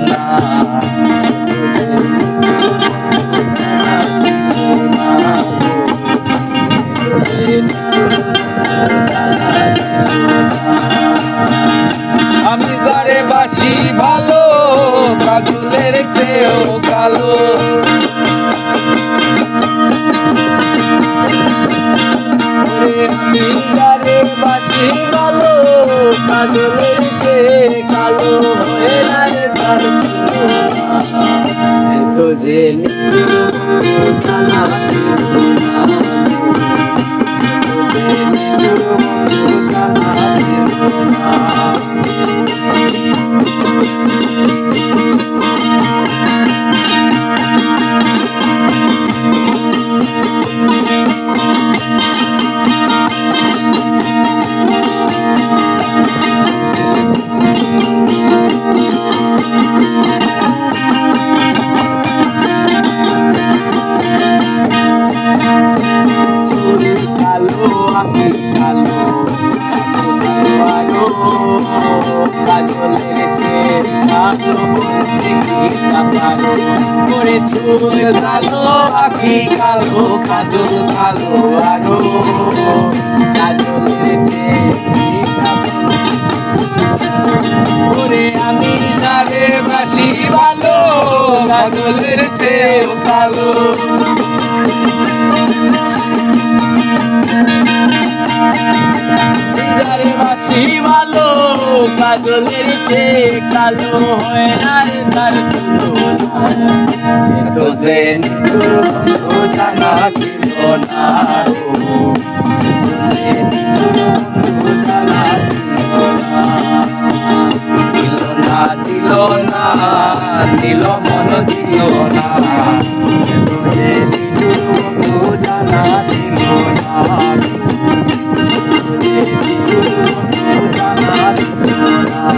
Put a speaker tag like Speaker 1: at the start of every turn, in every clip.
Speaker 1: না। আমি যারে বাসি ভালো কাজলের চেয়েও কালো। আমি যারে বাসি ভালো কাজলের চেয়ে কালো হয়ে যায় তার এত যে জানা ছিল না। চুল কালো আখি কালো কাজল কালো আরো কাজলের চেয়ে আমি যারে বাসি ভালো কাজলের চেয়েও কালো। যারে বাসি ভালো কাজলের চেয়ে কালো হয় না তার তুলনা। এত যে জানা ছিল না, জানা ছিল না। দিল না দিল মন দিল না। এত যে জানা ছিল না, জানা ছিল না।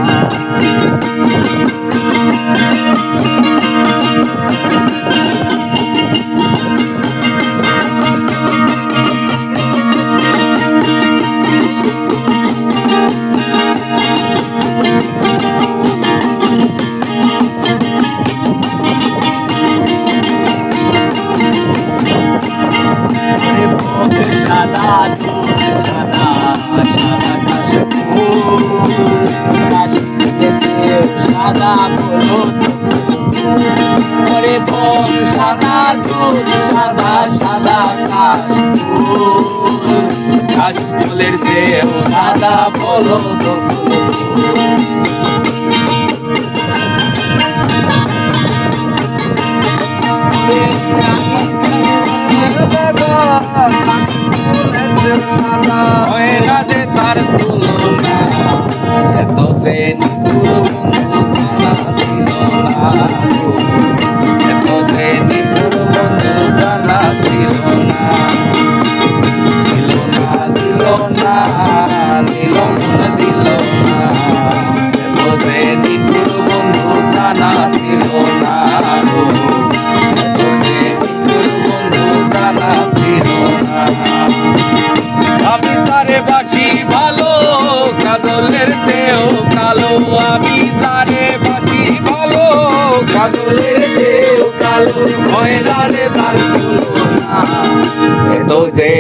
Speaker 1: সাদা সাদা সাদা কাশফুল সাদা বলো ওরে বল সাদা দুধ সাদা সাদা কাশফুল কাশফুলের চেয়েও সাদা বলো তো। হয় না যে তার তুলনা। এত যে নিতুর বন্ধু জানা ছিল না, এত যে নিতুর বন্ধু জানা ছিল না। দিল না দিল না দিল মন দিল না। এত যে নিতুর বন্ধু জানা ছিল না, এত যে নিতুর বন্ধু জানা ছিল না। আমি যারে বাসি ভালো কাজলের চেয়েও কালো। আমি যারে বাসি ভালো কাজলের চেয়েও কালো হয় না রে তার তুলনা। এত যে